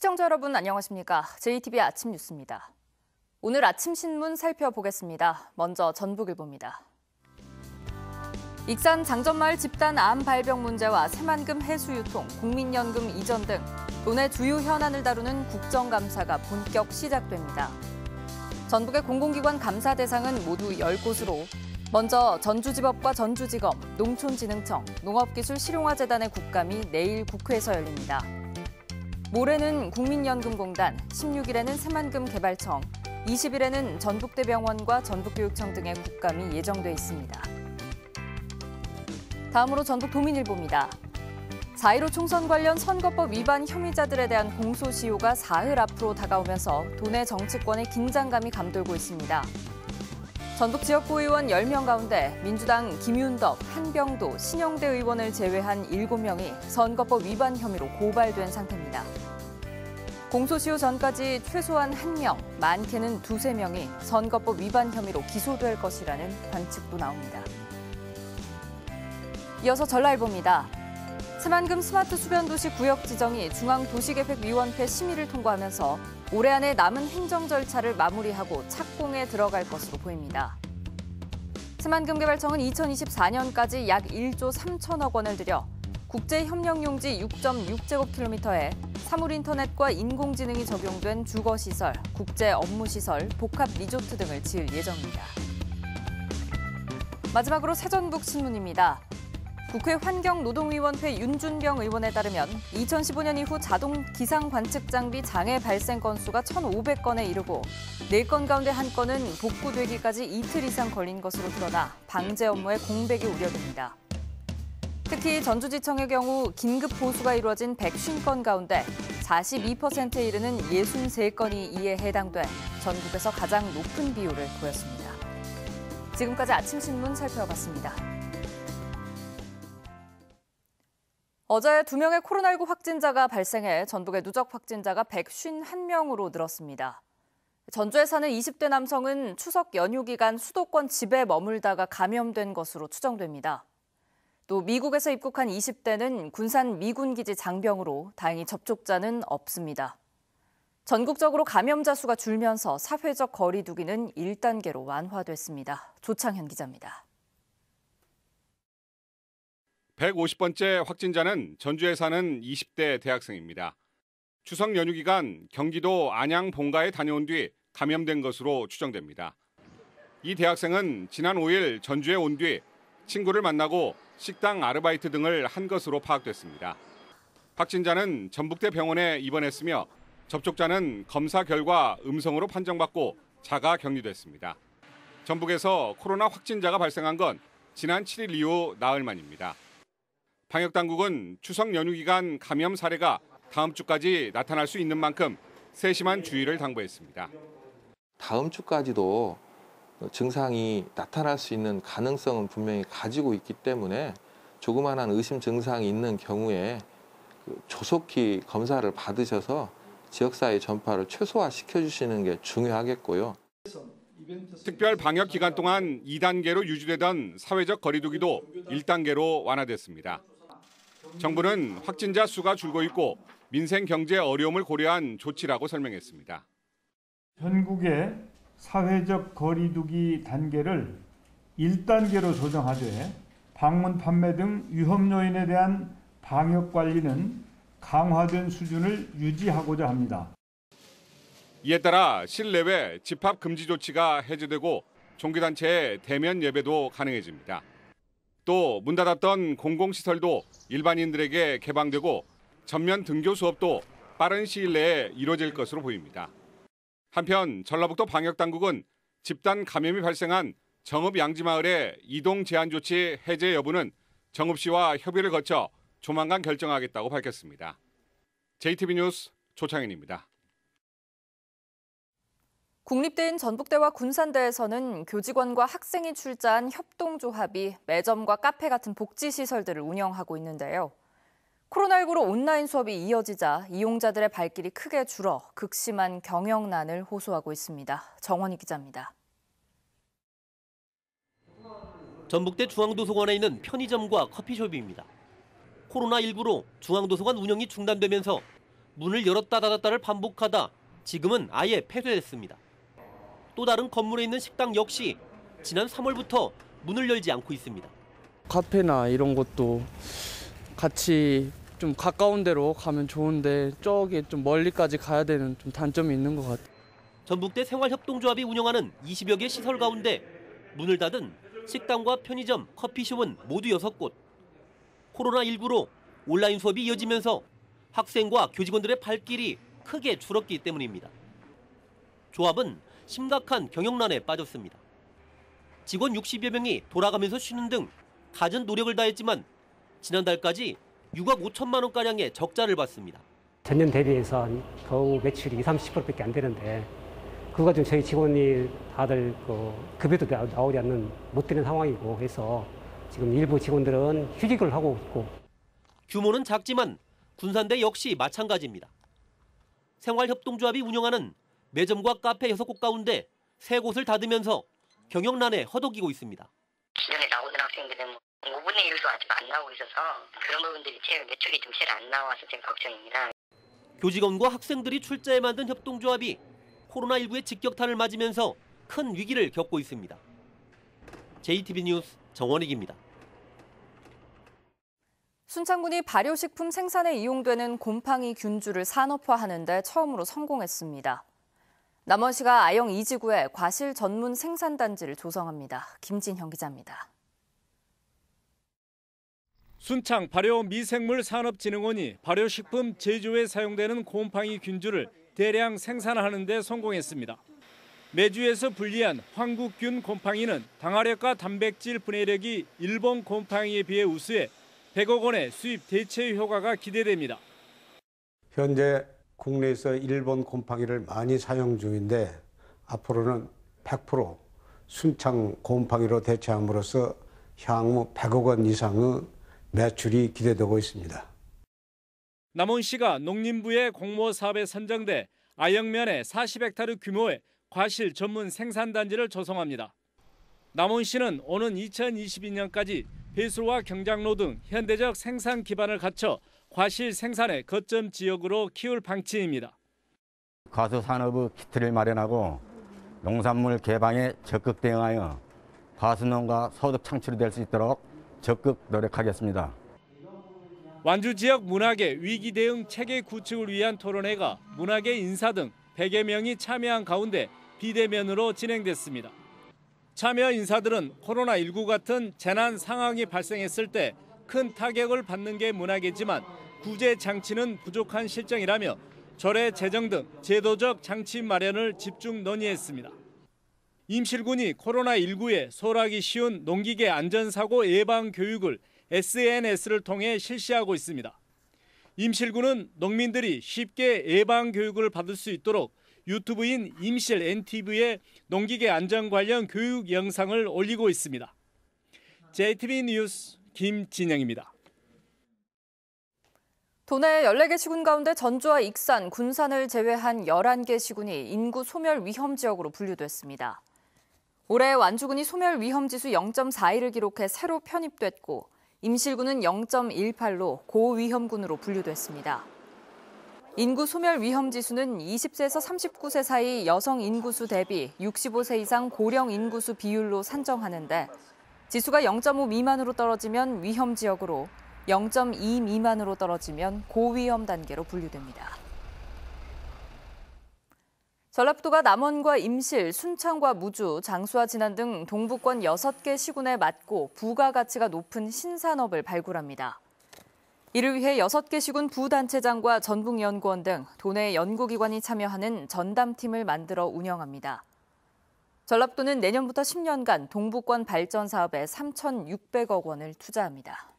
시청자 여러분 안녕하십니까? JTBC 아침 뉴스입니다. 오늘 아침 신문 살펴보겠습니다. 먼저 전북일보입니다. 익산 장전마을 집단 암 발병 문제와 새만금 해수 유통, 국민연금 이전 등 도내 주요 현안을 다루는 국정감사가 본격 시작됩니다. 전북의 공공기관 감사 대상은 모두 10곳으로 먼저 전주지법과 전주지검, 농촌진흥청, 농업기술실용화재단의 국감이 내일 국회에서 열립니다. 모레는 국민연금공단, 16일에는 새만금 개발청, 20일에는 전북대병원과 전북교육청 등의 국감이 예정돼 있습니다. 다음으로 전북도민일보입니다. 4.15 총선 관련 선거법 위반 혐의자들에 대한 공소시효가 사흘 앞으로 다가오면서 도내 정치권의 긴장감이 감돌고 있습니다. 전북 지역구 의원 10명 가운데 민주당 김윤덕, 한병도, 신영대 의원을 제외한 7명이 선거법 위반 혐의로 고발된 상태입니다. 공소시효 전까지 최소한 1명, 많게는 2~3명이 선거법 위반 혐의로 기소될 것이라는 관측도 나옵니다. 이어서 전라일보입니다. 새만금 스마트 수변도시 구역 지정이 중앙도시계획위원회 심의를 통과하면서 올해 안에 남은 행정 절차를 마무리하고 착공에 들어갈 것으로 보입니다. 새만금 개발청은 2024년까지 약 1조 3천억 원을 들여 국제협력용지 6.6제곱킬로미터에 사물인터넷과 인공지능이 적용된 주거시설, 국제업무시설, 복합리조트 등을 지을 예정입니다. 마지막으로 새전북 신문입니다. 국회 환경노동위원회 윤준병 의원에 따르면 2015년 이후 자동 기상관측장비 장애 발생 건수가 1,500건에 이르고 4건 가운데 1건은 복구되기까지 이틀 이상 걸린 것으로 드러나 방제 업무에 공백이 우려됩니다. 특히 전주지청의 경우 긴급 보수가 이루어진 150건 가운데 42%에 이르는 63건이 이에 해당돼 전국에서 가장 높은 비율을 보였습니다. 지금까지 아침 신문 살펴봤습니다. 어제 2명의 코로나19 확진자가 발생해 전북의 누적 확진자가 151명으로 늘었습니다. 전주에 사는 20대 남성은 추석 연휴 기간 수도권 집에 머물다가 감염된 것으로 추정됩니다. 또 미국에서 입국한 20대는 군산 미군기지 장병으로 다행히 접촉자는 없습니다. 전국적으로 감염자 수가 줄면서 사회적 거리 두기는 1단계로 완화됐습니다. 조창현 기자입니다. 150번째 확진자는 전주에 사는 20대 대학생입니다. 추석 연휴 기간 경기도 안양 본가에 다녀온 뒤 감염된 것으로 추정됩니다. 이 대학생은 지난 5일 전주에 온 뒤 친구를 만나고 식당 아르바이트 등을 한 것으로 파악됐습니다. 확진자는 전북대 병원에 입원했으며 접촉자는 검사 결과 음성으로 판정받고 자가 격리됐습니다. 전북에서 코로나 확진자가 발생한 건 지난 7일 이후 나흘 만입니다. 방역당국은 추석 연휴 기간 감염 사례가 다음 주까지 나타날 수 있는 만큼 세심한 주의를 당부했습니다. 다음 주까지도 증상이 나타날 수 있는 가능성은 분명히 가지고 있기 때문에 조그마한 의심 증상이 있는 경우에 조속히 검사를 받으셔서 지역사회 전파를 최소화시켜 주시는 게 중요하겠고요. 특별 방역 기간 동안 2단계로 유지되던 사회적 거리 두기도 1단계로 완화됐습니다. 정부는 확진자 수가 줄고 있고 민생 경제 어려움을 고려한 조치라고 설명했습니다. 전국의 사회적 거리 두기 단계를 1단계로 조정하되 방문 판매 등 위험 요인에 대한 방역 관리는 강화된 수준을 유지하고자 합니다. 이에 따라 실내외 집합 금지 조치가 해제되고 종교단체의 대면 예배도 가능해집니다. 또 문 닫았던 공공시설도 일반인들에게 개방되고 전면 등교 수업도 빠른 시일 내에 이뤄질 것으로 보입니다. 한편 전라북도 방역당국은 집단 감염이 발생한 정읍 양지마을의 이동 제한 조치 해제 여부는 정읍시와 협의를 거쳐 조만간 결정하겠다고 밝혔습니다. JTBC 뉴스 조창현입니다. 국립대인 전북대와 군산대에서는 교직원과 학생이 출자한 협동조합이 매점과 카페 같은 복지시설들을 운영하고 있는데요. 코로나19로 온라인 수업이 이어지자 이용자들의 발길이 크게 줄어 극심한 경영난을 호소하고 있습니다. 정원희 기자입니다. 전북대 중앙도서관에 있는 편의점과 커피숍입니다. 코로나19로 중앙도서관 운영이 중단되면서 문을 열었다 닫았다를 반복하다 지금은 아예 폐쇄됐습니다. 또 다른 건물에 있는 식당 역시 지난 3월부터 문을 열지 않고 있습니다. 카페나 이런 것도 같이 좀 가까운 데로 가면 좋은데 저기 좀 멀리까지 가야 되는 좀 단점이 있는 것 같아요. 전북대 생활협동조합이 운영하는 20여 개 시설 가운데 문을 닫은 식당과 편의점, 커피숍은 모두 6곳. 코로나19로 온라인 수업이 이어지면서 학생과 교직원들의 발길이 크게 줄었기 때문입니다. 조합은 심각한 경영난에 빠졌습니다. 직원 60여 명이 돌아가면서 쉬는 등 갖은 노력을 다했지만 지난달까지 6억 5천만 원가량의 적자를 봤습니다. 전년 대비해서 겨우 매출이 20-30%밖에 안 되는데 그거 가지고 저희 직원이 다들 급여도 나오지 않는 못 되는 상황이고 해서 지금 일부 직원들은 휴직을 하고 있고. 규모는 작지만 군산대 역시 마찬가지입니다. 생활협동조합이 운영하는 매점과 카페 6곳 가운데 3곳을 닫으면서 경영난에 허덕이고 있습니다. 기존에 나오던 학생들은 5분의 1도 아직 안 나오고 있어서 그런 부분들이 제일 매출이 좀 제일 안 나와서 제일 걱정입니다. 교직원과 학생들이 출자해 만든 협동조합이 코로나19의 직격탄을 맞으면서 큰 위기를 겪고 있습니다. JTB 뉴스 정원익입니다. 순창군이 발효식품 생산에 이용되는 곰팡이 균주를 산업화하는 데 처음으로 성공했습니다. 남원시가 아영 2지구에 과실 전문 생산단지를 조성합니다. 김진형 기자입니다. 순창 발효미생물산업진흥원이 발효식품 제조에 사용되는 곰팡이 균주를 대량 생산하는 데 성공했습니다. 메주에서 분리한 황국균 곰팡이는 당화력과 단백질 분해력이 일본 곰팡이에 비해 우수해 100억 원의 수입 대체 효과가 기대됩니다. 현재 국내에서 일본 곰팡이를 많이 사용 중인데 앞으로는 100% 순창 곰팡이로 대체함으로써 향후 100억 원 이상의 매출이 기대되고 있습니다. 남원시가 농림부의 공모 사업에 선정돼 아영면에 40헥타르 규모의 과실 전문 생산단지를 조성합니다. 남원시는 오는 2022년까지 배수와 경장로 등 현대적 생산 기반을 갖춰 과실 생산의 거점 지역으로 키울 방침입니다. 과수 산업의 기틀을 마련하고 농산물 개방에 적극 대응하여 과수농가 소득 창출이 될 수 있도록 적극 노력하겠습니다. 완주 지역 문화계 위기 대응 체계 구축을 위한 토론회가 문화계 인사 등 100여 명이 참여한 가운데 비대면으로 진행됐습니다. 참여 인사들은 코로나19 같은 재난 상황이 발생했을 때 큰 타격을 받는 게 문화계지만 구제 장치는 부족한 실정이라며 조례 제정 등 제도적 장치 마련을 집중 논의했습니다. 임실군이 코로나19에 소홀하기 쉬운 농기계 안전사고 예방 교육을 SNS를 통해 실시하고 있습니다. 임실군은 농민들이 쉽게 예방 교육을 받을 수 있도록 유튜브인 임실 NTV에 농기계 안전 관련 교육 영상을 올리고 있습니다. JTB 뉴스 김진영입니다. 도내 14개 시군 가운데 전주와 익산, 군산을 제외한 11개 시군이 인구 소멸 위험 지역으로 분류됐습니다. 올해 완주군이 소멸 위험 지수 0.41을 기록해 새로 편입됐고 임실군은 0.18로 고위험군으로 분류됐습니다. 인구 소멸 위험 지수는 20세에서 39세 사이 여성 인구수 대비 65세 이상 고령 인구수 비율로 산정하는데 지수가 0.5 미만으로 떨어지면 위험 지역으로 0.2 미만으로 떨어지면 고위험 단계로 분류됩니다. 전라북도가 남원과 임실, 순창과 무주, 장수와 진안 등 동부권 6개 시군에 맞고 부가가치가 높은 신산업을 발굴합니다. 이를 위해 6개 시군 부단체장과 전북연구원 등 도내 연구기관이 참여하는 전담팀을 만들어 운영합니다. 전라북도는 내년부터 10년간 동부권 발전 사업에 3,600억 원을 투자합니다.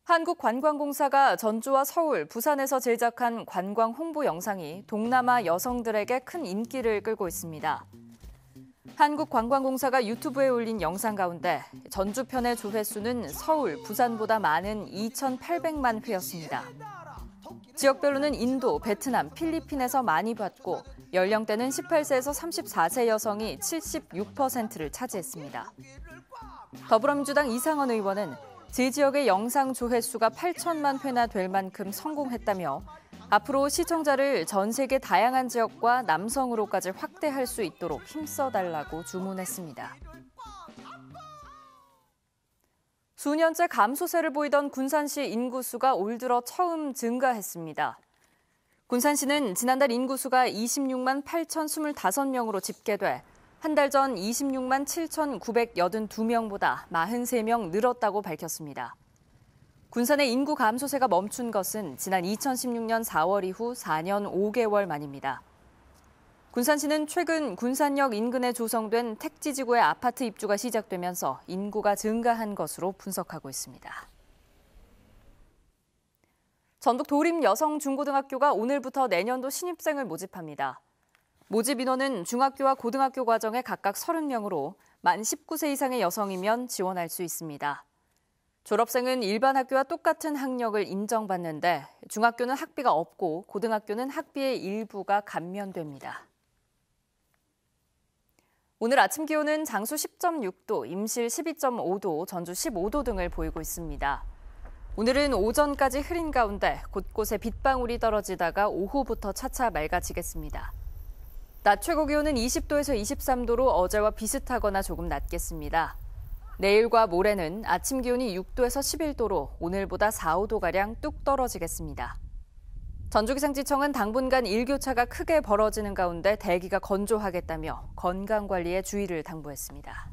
한국관광공사가 전주와 서울, 부산에서 제작한 관광 홍보 영상이 동남아 여성들에게 큰 인기를 끌고 있습니다. 한국관광공사가 유튜브에 올린 영상 가운데 전주편의 조회수는 서울, 부산보다 많은 2,800만 회였습니다. 지역별로는 인도, 베트남, 필리핀에서 많이 봤고 연령대는 18세에서 34세 여성이 76%를 차지했습니다. 더불어민주당 이상원 의원은 지지역의 영상 조회수가 8천만 회나 될 만큼 성공했다며 앞으로 시청자를 전 세계 다양한 지역과 남성으로까지 확대할 수 있도록 힘써달라고 주문했습니다. 수년째 감소세를 보이던 군산시 인구수가 올 들어 처음 증가했습니다. 군산시는 지난달 인구수가 26만 8,025명으로 집계돼 한 달 전 26만 7,982명보다 43명 늘었다고 밝혔습니다. 군산의 인구 감소세가 멈춘 것은 지난 2016년 4월 이후 4년 5개월 만입니다. 군산시는 최근 군산역 인근에 조성된 택지지구의 아파트 입주가 시작되면서 인구가 증가한 것으로 분석하고 있습니다. 전북 도림 여성중고등학교가 오늘부터 내년도 신입생을 모집합니다. 모집 인원은 중학교와 고등학교 과정에 각각 30명으로 만 19세 이상의 여성이면 지원할 수 있습니다. 졸업생은 일반 학교와 똑같은 학력을 인정받는데 중학교는 학비가 없고 고등학교는 학비의 일부가 감면됩니다. 오늘 아침 기온은 장수 10.6도, 임실 12.5도, 전주 15도 등을 보이고 있습니다. 오늘은 오전까지 흐린 가운데 곳곳에 빗방울이 떨어지다가 오후부터 차차 맑아지겠습니다. 낮 최고 기온은 20도에서 23도로 어제와 비슷하거나 조금 낮겠습니다. 내일과 모레는 아침 기온이 6도에서 11도로 오늘보다 4, 5도가량 뚝 떨어지겠습니다. 전주기상지청은 당분간 일교차가 크게 벌어지는 가운데 대기가 건조하겠다며 건강관리에 주의를 당부했습니다.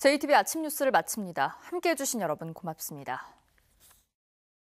JTBC 아침 뉴스를 마칩니다. 함께해 주신 여러분 고맙습니다.